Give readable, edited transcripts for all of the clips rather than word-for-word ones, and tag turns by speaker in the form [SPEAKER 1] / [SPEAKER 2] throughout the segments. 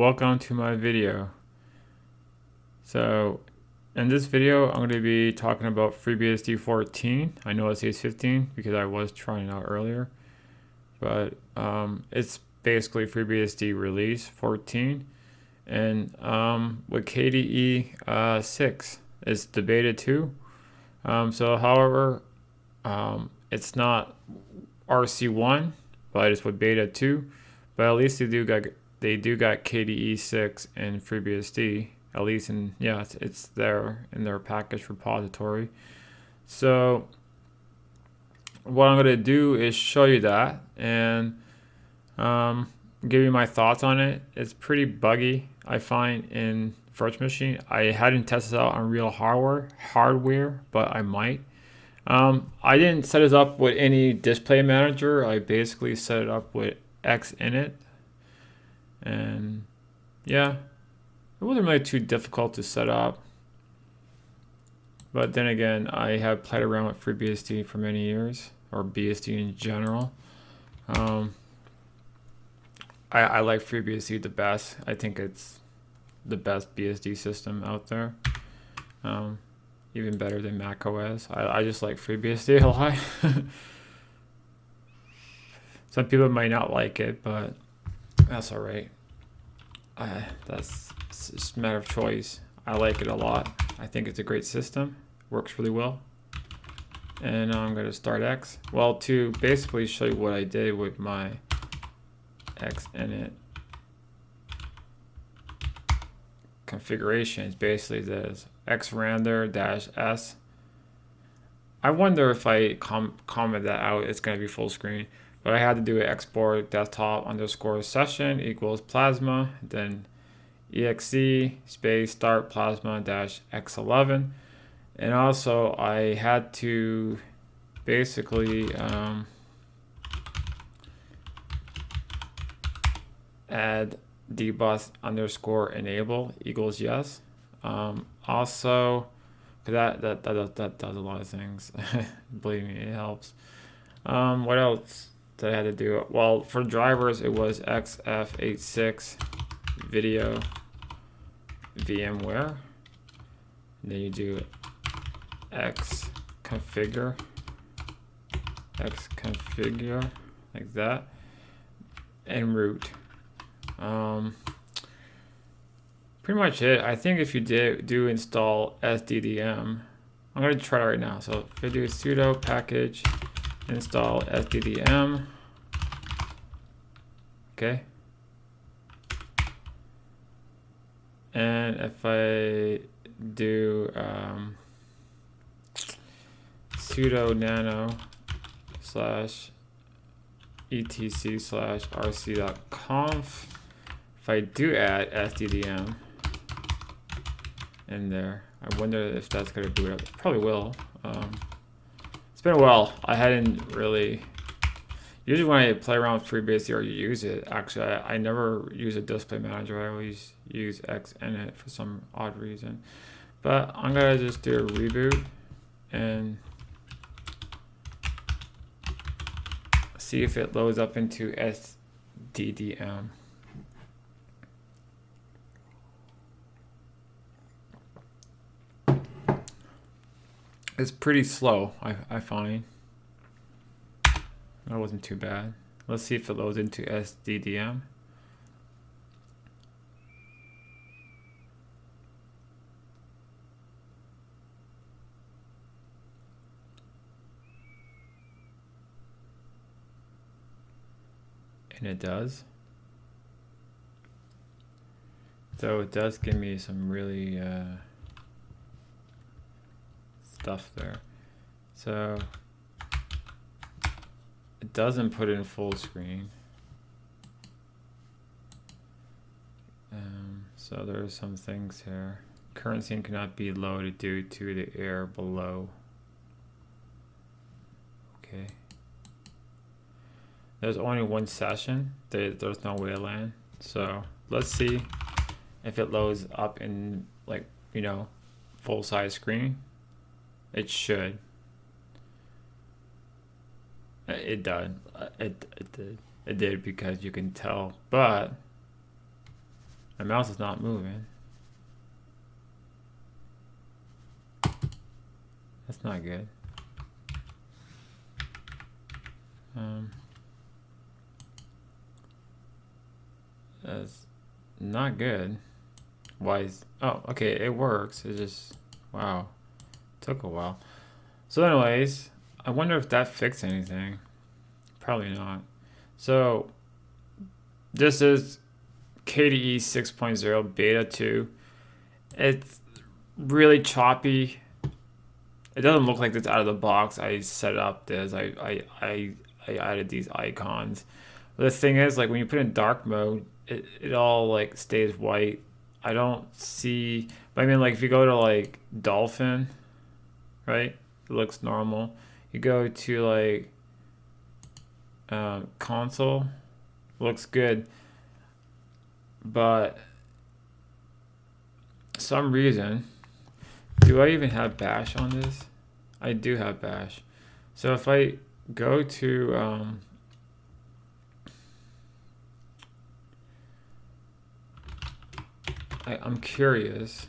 [SPEAKER 1] welcome to my video. So in this video I'm going to be talking about FreeBSD 14. I know it says 15 because I was trying it out earlier, but it's basically FreeBSD release 14, and with KDE 6 it's the beta 2. However, it's not RC1, but it's with beta 2. But at least they do got KDE 6 and FreeBSD. At least it's there in their package repository. So what I'm gonna do is show you that and give you my thoughts on it. It's pretty buggy, I find, in virtual machine. I hadn't tested it out on real hardware, but I might. I didn't set it up with any display manager. I basically set it up with Xinit, and yeah, it wasn't really too difficult to set up. But then again, I have played around with FreeBSD for many years, or BSD in general. I like FreeBSD the best. I think it's the best BSD system out there. Even better than macOS. I just like FreeBSD a lot. Some people might not like it, but that's all right. That's just a matter of choice. I like it a lot. I think it's a great system. Works really well. And I'm going to start X. Well, to basically show you what I did with my Xinit configuration, is basically this xrandr-s. I wonder if I comment that out, it's going to be full screen. But I had to do an export desktop _ session equals plasma, then exe space start plasma -x11. And also I had to basically add dbus _ enable equals yes. Also, that does a lot of things. Believe me, it helps. What else that I had to do? Well, for drivers, it was xf86 video VMware. And then you do xconfigure like that, and root. Pretty much it. I think if you do install sddm, I'm going to try it right now. So if I do sudo package install sddm, okay, and if I do sudo nano /etc/rc.conf, if I do add sddm in there, I wonder if that's going to boot up. It probably will. It's been a while. I hadn't really. Usually when I play around with FreeBSD or you use it, actually, I never use a display manager. I always use Xinit for some odd reason. But I'm going to just do a reboot and see if it loads up into sddm. It's pretty slow, I find. That wasn't too bad. Let's see if it loads into sddm. And it does. So it does give me some really stuff there. So it doesn't put it in full screen. So there are some things here. Current scene cannot be loaded due to the error below. Okay. There's only one session. There's no WLAN. So let's see if it loads up in, like, full size screen. It should. It did. It did because you can tell. But My mouse is not moving. That's not good. That's not good. Why is... Oh, okay, it works. It just... Wow. Took a while. So anyways, I wonder if that fixed anything. Probably not. So this is KDE 6.0 beta 2. It's really choppy. It doesn't look like it's out of the box. I set up this. I added these icons. But the thing is, like when you put in dark mode, it all like stays white. I don't see, but I mean, like if you go to like Dolphin, right? It looks normal. You go to like console, looks good, but some reason, do I even have bash on this? I do have bash. So if I go to I'm curious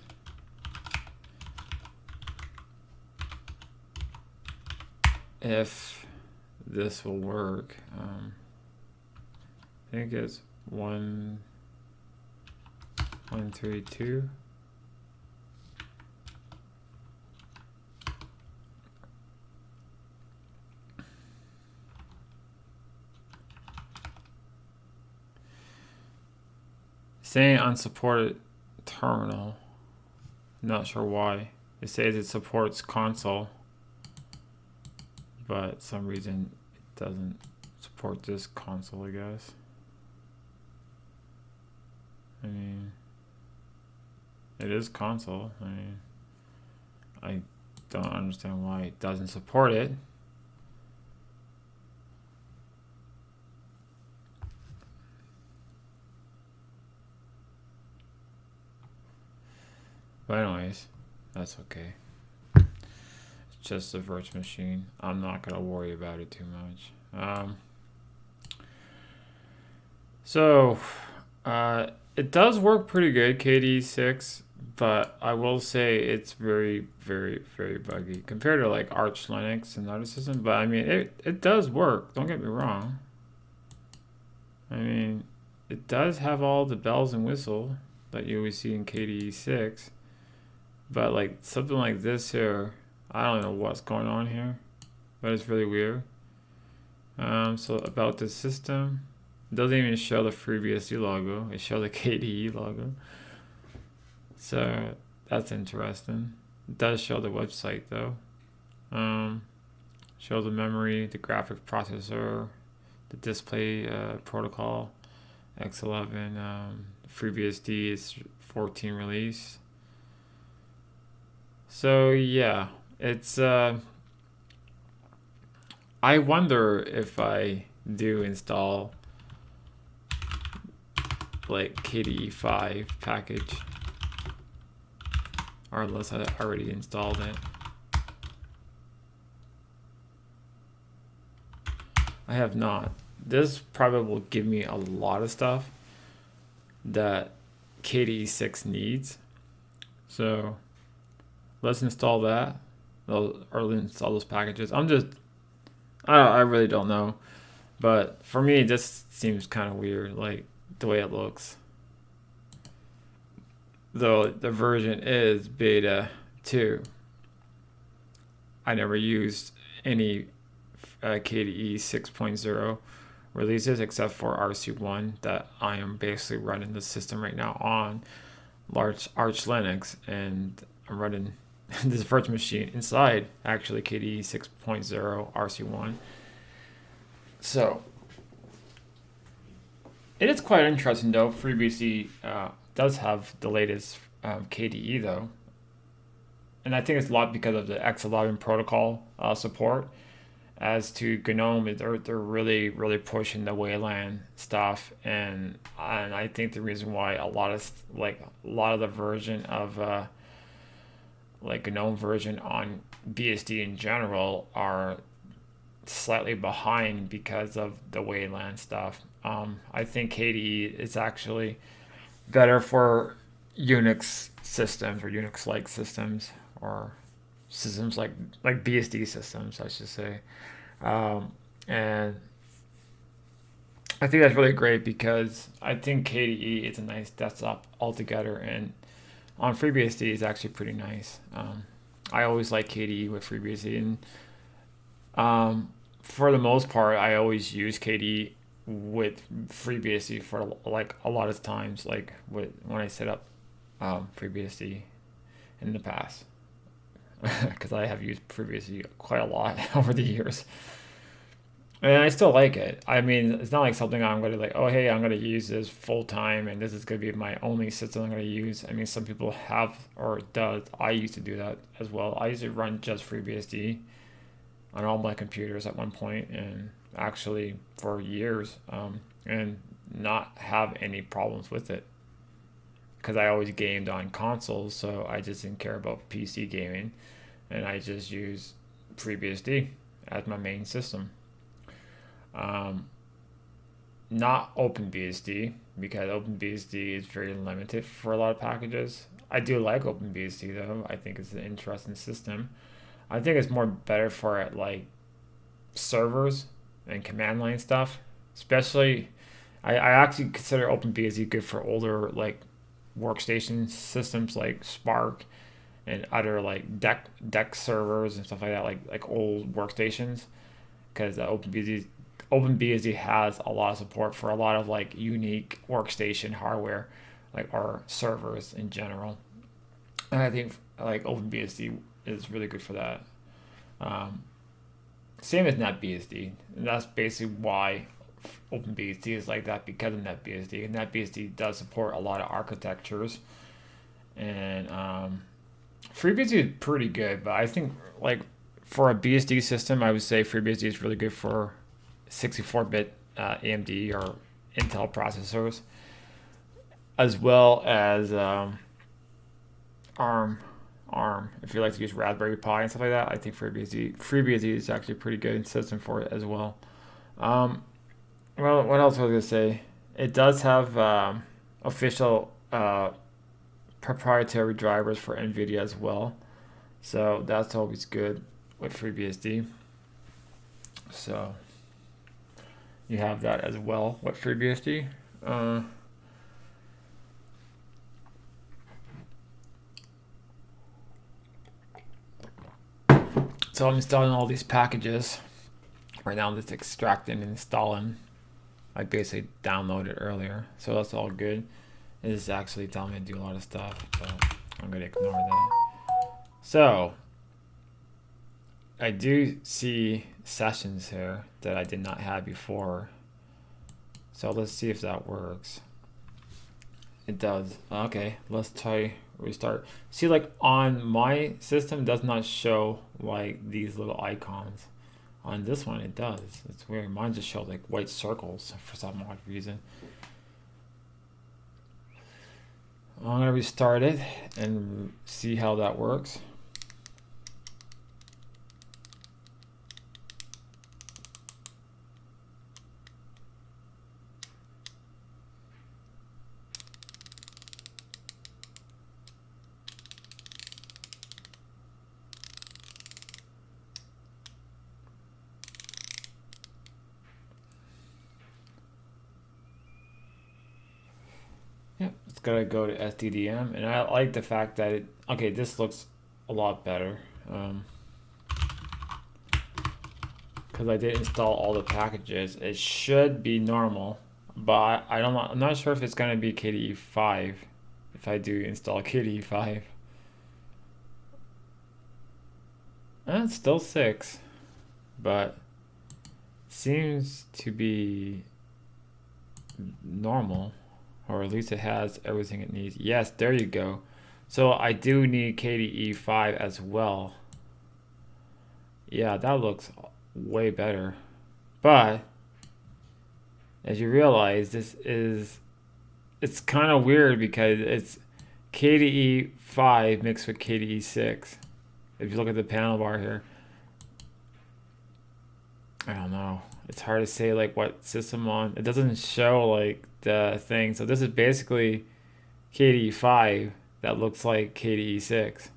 [SPEAKER 1] if this will work. I think it's 1.1.3.2. Saying unsupported terminal. Not sure why. It says it supports console, but some reason it doesn't support this console, I guess. I mean, it is console. I mean, I don't understand why it doesn't support it. But anyways, that's okay. It's just a virtual machine. I'm not gonna worry about it too much. It does work pretty good, KDE 6, but I will say it's very, very, very buggy compared to like Arch Linux and other systems. But I mean, it does work. Don't get me wrong. I mean, it does have all the bells and whistles that you always see in KDE 6. But like something like this here, I don't know what's going on here, but it's really weird. So about the system, it doesn't even show the FreeBSD logo. It shows the KDE logo. So that's interesting. It does show the website though. Shows the memory, the graphic processor, the display protocol, X11, FreeBSD is 14 release. So yeah, it's I wonder if I do install like KDE 5 package, or unless I already installed it. I have not. This probably will give me a lot of stuff that KDE 6 needs. So let's install that, or install those packages. I really don't know. But for me, this seems kind of weird, like the way it looks. Though the version is beta 2. I never used any KDE 6.0 releases except for RC1 that I am basically running the system right now on large Arch Linux, and I'm running this virtual machine inside actually KDE 6.0 RC1. So it is quite interesting though. FreeBSD does have the latest KDE though, and I think it's a lot because of the X11 protocol support. As to GNOME, they're really pushing the WLAN stuff, and I think the reason why a lot of the version of like GNOME version on BSD in general are slightly behind because of the WLAN stuff. I think KDE is actually better for Unix systems or Unix-like systems or systems like BSD systems, I should say. And I think that's really great because I think KDE is a nice desktop altogether, and on FreeBSD is actually pretty nice. I always like KDE with FreeBSD, and for the most part, I always use KDE with FreeBSD for like a lot of times, like when I set up FreeBSD in the past, because I have used FreeBSD quite a lot over the years. And I still like it. I mean, it's not like something I'm going to like, oh, hey, I'm going to use this full time and this is going to be my only system I'm going to use. I mean, some people have or does. I used to do that as well. I used to run just FreeBSD on all my computers at one point and actually for years and not have any problems with it because I always gamed on consoles. So I just didn't care about PC gaming and I just use FreeBSD as my main system. Um, Not OpenBSD because OpenBSD is very limited for a lot of packages. I do like OpenBSD though. I think it's an interesting system. I think it's more better for like servers and command line stuff. Especially, I actually consider OpenBSD good for older like workstation systems like Spark and other like deck servers and stuff like that, like old workstations because OpenBSD has a lot of support for a lot of like unique workstation hardware, like our servers in general. And I think like OpenBSD is really good for that. Um, Same as NetBSD, and that's basically why OpenBSD is like that because of NetBSD. And NetBSD does support a lot of architectures, and FreeBSD is pretty good. But I think like for a BSD system, I would say FreeBSD is really good for 64-bit AMD or Intel processors, as well as ARM. ARM. If you like to use Raspberry Pi and stuff like that, I think FreeBSD is actually a pretty good system for it as well. Um, well, what else was I gonna say? It does have official proprietary drivers for NVIDIA as well, so that's always good with FreeBSD. So you have that as well with FreeBSD. Uh, so I'm installing all these packages right now. I'm just extracting and installing. I basically downloaded earlier, so that's all good. It is actually telling me to do a lot of stuff, but I'm gonna ignore that. So I do see sessions here that I did not have before. So let's see if that works. It does. Okay, let's try restart. See, like on my system, it does not show like these little icons. On this one, it does. It's weird. Mine just shows like white circles for some odd reason. I'm gonna restart it and see how that works. Yeah, it's gonna go to SDDM, and I like the fact that okay, this looks a lot better because I did install all the packages. It should be normal, but I don't know. I'm not sure if it's gonna be KDE 5 if I do install KDE 5. And it's still 6, but seems to be normal, or at least it has everything it needs. Yes, there you go. So I do need KDE 5 as well. Yeah, that looks way better. But as you realize, it's kind of weird because it's KDE 5 mixed with KDE 6. If you look at the panel bar here, I don't know. It's hard to say like what system on. It doesn't show like the thing. So this is basically KDE 5 that looks like KDE 6.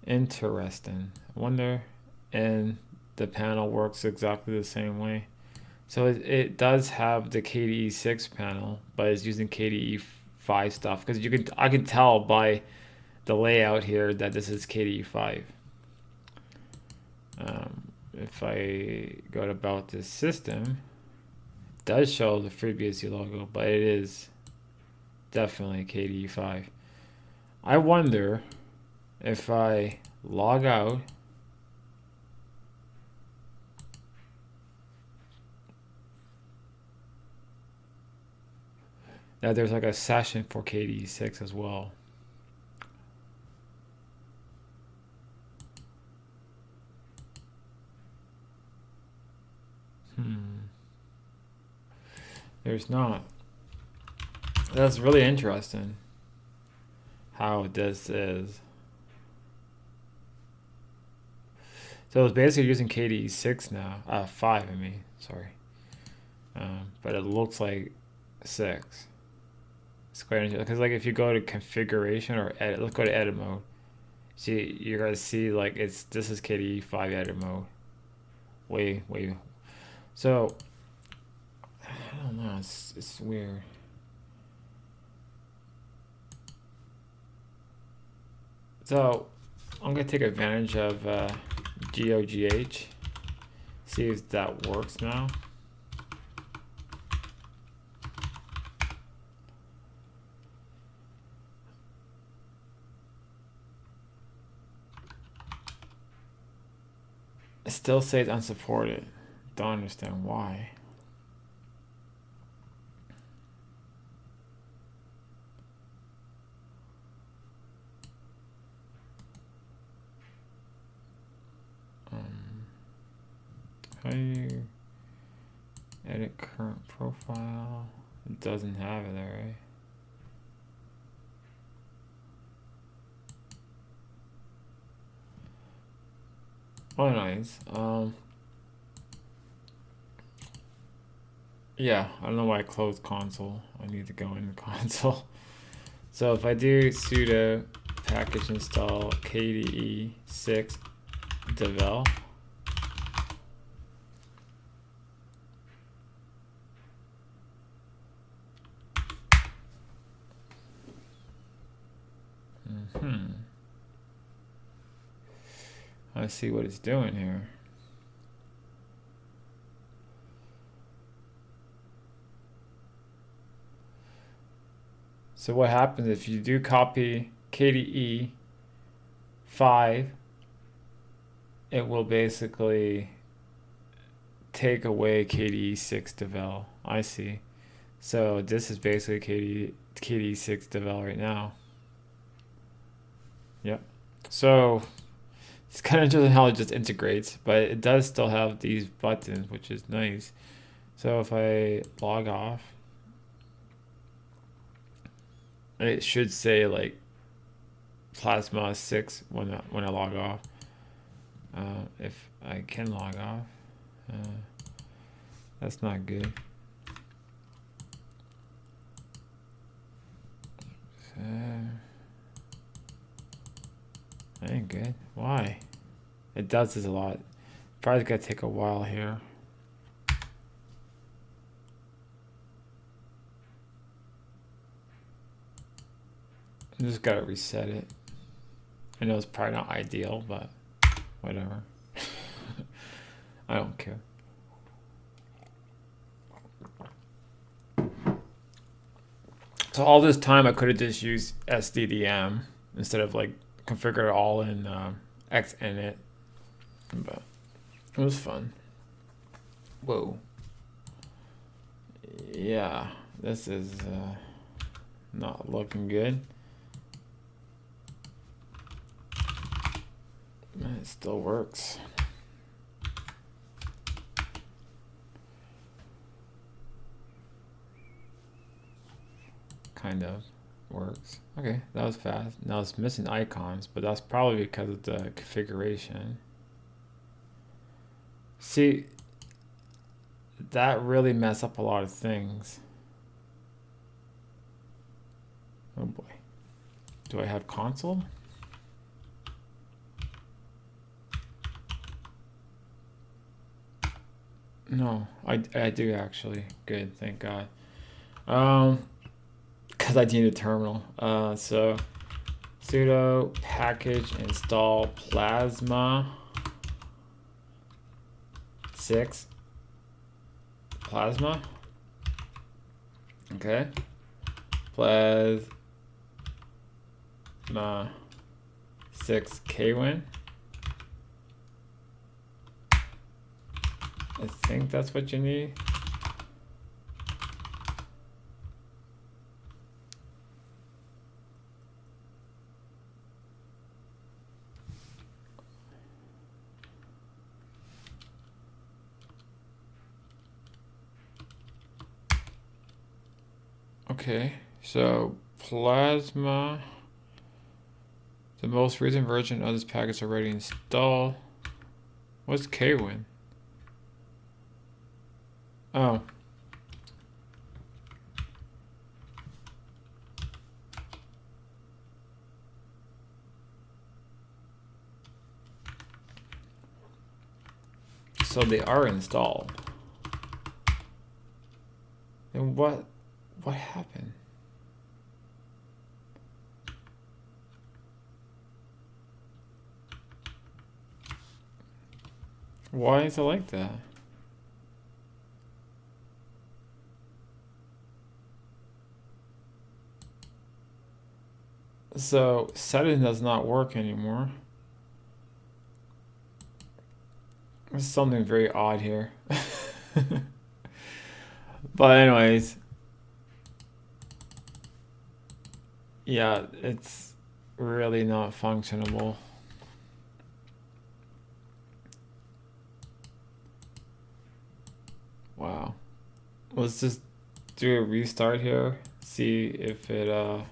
[SPEAKER 1] Interesting. I wonder, and the panel works exactly the same way. So it does have the KDE 6 panel, but it's using KDE 5 stuff because I can tell by the layout here that this is KDE 5. If I go to about this system, it does show the FreeBSD logo, but it is definitely KDE 5. I wonder if I log out that there's like a session for KDE 6 as well. There's not. That's really interesting how this is. So it's basically using KDE 6 now. 5, I mean, sorry. But it looks like 6. It's quite interesting because, like, if you go to configuration or edit, let's go to edit mode. See, you're gonna see like this is KDE 5 edit mode. Way. So I don't know. It's weird. So I'm gonna take advantage of GOGH. See if that works now. It still says unsupported. Don't understand why. How do you edit current profile? It doesn't have it there, right? Oh, nice. Yeah, I don't know why I closed console. I need to go into console. So if I do sudo package install KDE 6 devel, let's see what it's doing here. So what happens if you do copy KDE 5, it will basically take away KDE 6 devel. I see. So this is basically KDE 6 devel right now. Yep. So it's kind of interesting how it just integrates, but it does still have these buttons, which is nice. So if I log off, it should say like Plasma 6 when I log off. If I can log off, that's not good. That ain't good. Why? It does this a lot. Probably gonna take a while here. I just gotta reset it. I know it's probably not ideal, but whatever. I don't care. So all this time I could have just used SDDM instead of like configure it all in Xinit, but it was fun. Whoa. Yeah, this is not looking good. It still works. Kind of works. Okay, that was fast. Now it's missing icons, but that's probably because of the configuration. See, that really messed up a lot of things. Oh boy. Do I have console? No, I do actually. Good, thank God. Because I need a terminal. So sudo package install plasma 6 plasma. Okay. Plasma 6 kwin. I think that's what you need. Okay, so Plasma, the most recent version of this package already installed. What's kwin? Oh. So they are installed. And what happened? Why is it like that? So setting does not work anymore. There's something very odd here. But anyways, yeah, it's really not functionable. Wow. Let's just do a restart here, see if it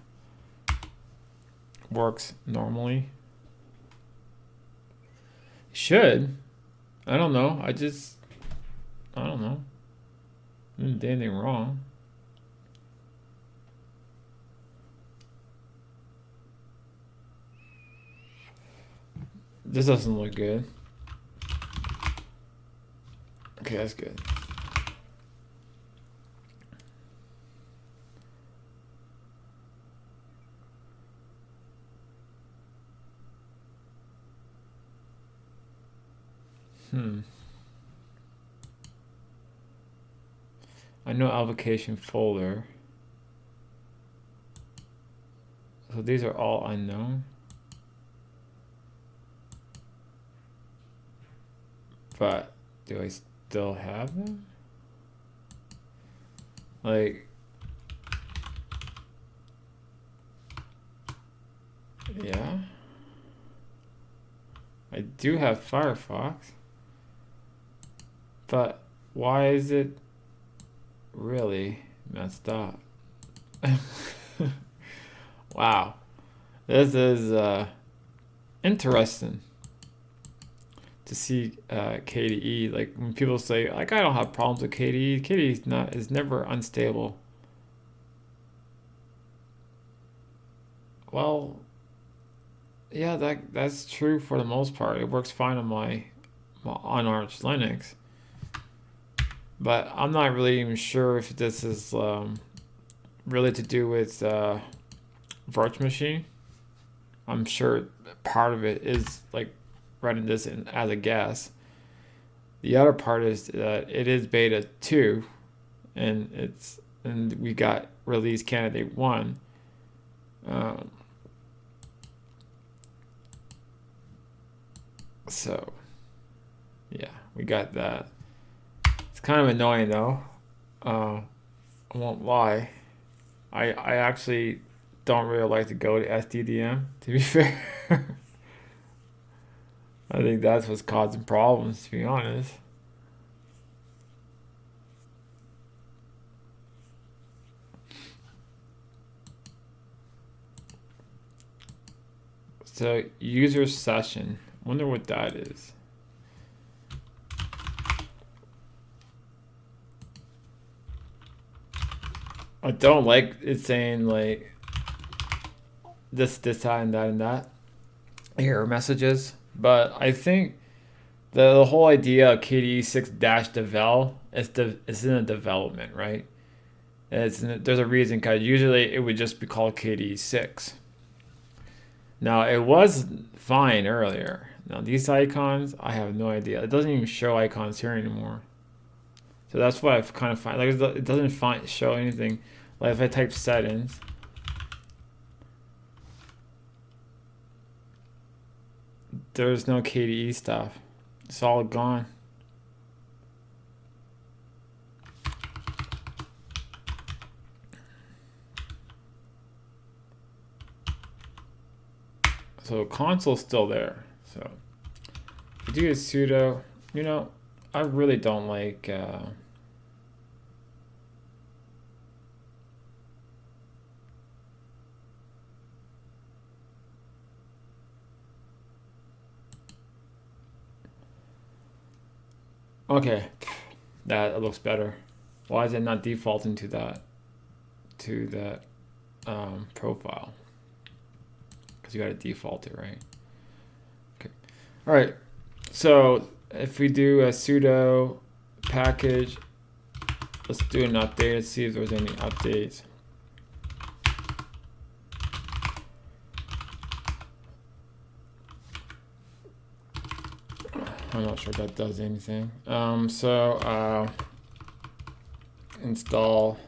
[SPEAKER 1] works normally. Should. I don't know. I don't know. Didn't do anything wrong. This doesn't look good. Okay, that's good. I know application folder. So these are all unknown. But do I still have them? Like, yeah. I do have Firefox. But why is it really messed up? Wow. This is interesting to see KDE. Like when people say, like, I don't have problems with KDE. KDE is never unstable. Well, yeah, that's true for the most part. It works fine on my on Arch Linux. But I'm not really even sure if this is really to do with virtual machine. I'm sure part of it is like running this in as a guess. The other part is that it is beta 2 and we got release candidate 1. So yeah, we got that. It's kind of annoying though. I won't lie. I actually don't really like to go to SDDM, to be fair. I think that's what's causing problems, to be honest. So user session. Wonder what that is. I don't like it saying like this, that, and that error messages. But I think the whole idea of KDE 6-devel is in a development, right? There's a reason, because usually it would just be called KDE 6. Now it was fine earlier. Now these icons, I have no idea. It doesn't even show icons here anymore. So that's what I've kind of find. Like it doesn't show anything. Like if I type settings, there's no KDE stuff. It's all gone. So console's still there. So if you do a sudo, you know, I really don't like okay, that looks better. Why is it not defaulting to that profile? Because you got to default it, right? Okay. All right. So if we do a sudo package, let's do an update. Let's see if there's any updates. I'm not sure if that does anything. Install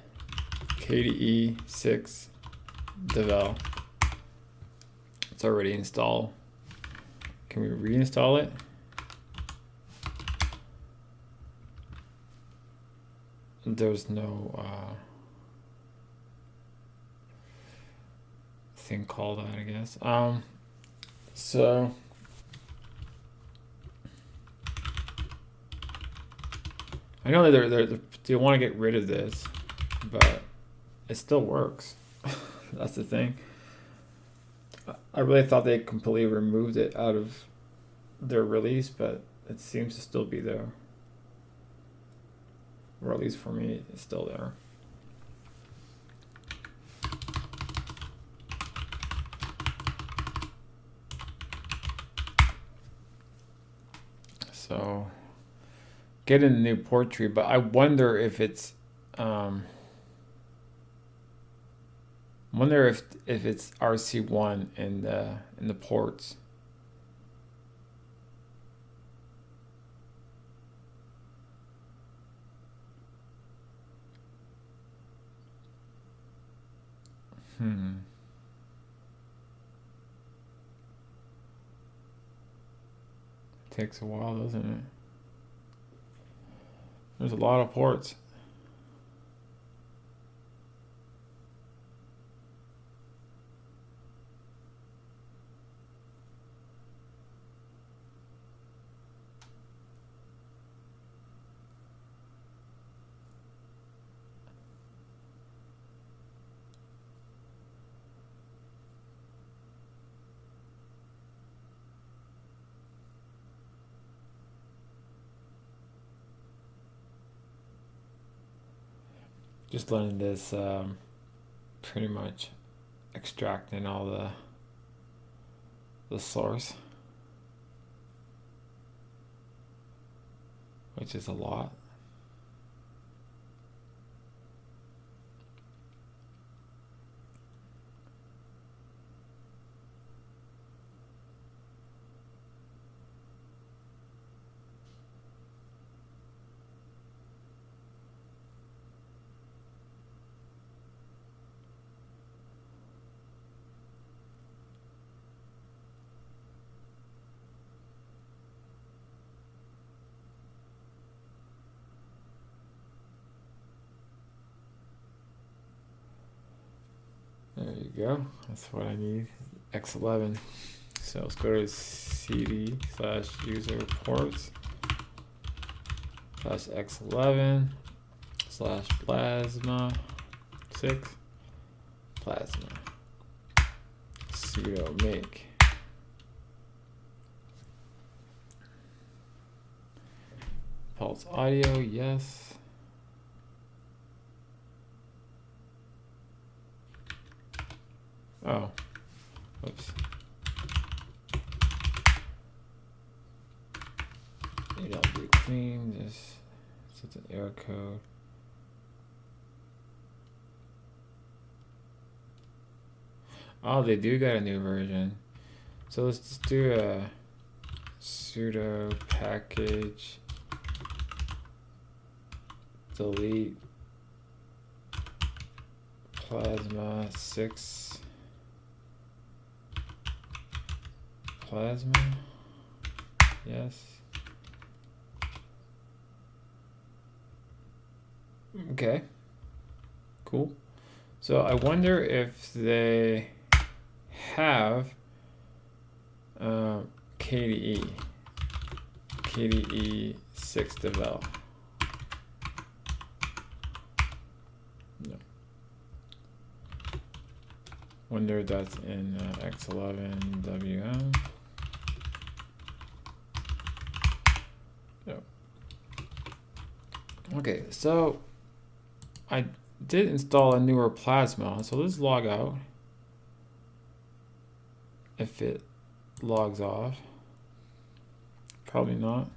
[SPEAKER 1] KDE 6-devel. It's already installed. Can we reinstall it? There's no thing called that, I guess. So I know that they want to get rid of this, but it still works. That's the thing. I really thought they completely removed it out of their release, but it seems to still be there. Or at least for me, it's still there. So get in the new port tree, but I wonder if it's if it's RC1 in the ports. Takes a while, doesn't it? There's a lot of ports. Just letting this pretty much extracting all the source, which is a lot. There you go. That's what I need. X11. So let's go to cd/user ports /x11/plasma 6 plasma sudo make pulse audio, yes. Oh, Oops. Maybe I'll do clean this. So it's an error code. Oh, they do got a new version. So let's just do a sudo package delete plasma 6 plasma. Yes. Okay. Cool. So I wonder if they have KDE 6 develop. No. Wonder if that's in X11 WM. No. Okay, so I did install a newer plasma, so let's log out. If it logs off, probably not.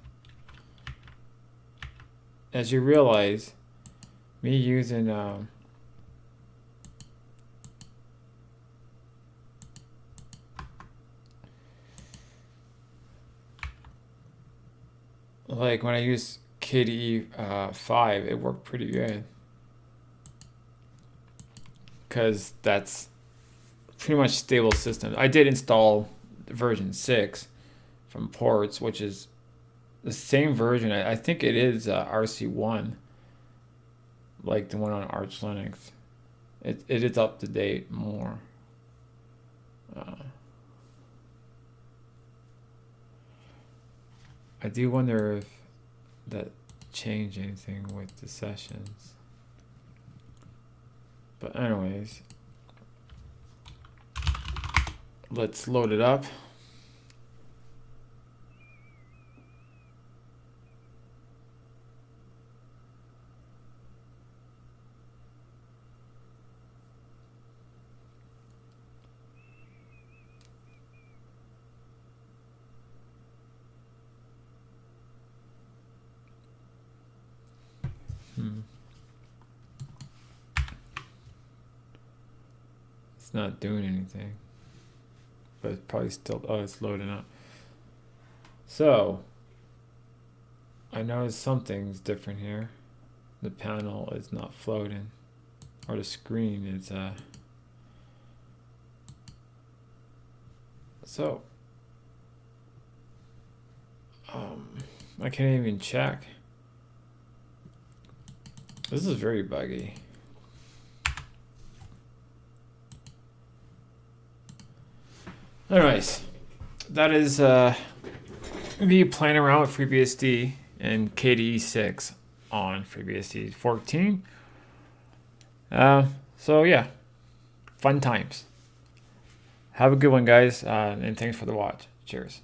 [SPEAKER 1] As you realize, me using like when I use KDE 5, it worked pretty good because that's pretty much stable system. I did install version 6 from ports, which is the same version. I think it is RC1, like the one on Arch Linux. It is up to date more. I do wonder if that changed anything with the sessions. But anyways, let's load it up. It's not doing anything. But it's probably still, oh, it's loading up. So, I noticed something's different here. The panel is not floating, or the screen is, so, I can't even check. This is very buggy. Anyways, that is me playing around with FreeBSD and KDE 6 on FreeBSD 14. So yeah, fun times. Have a good one, guys, and thanks for the watch. Cheers.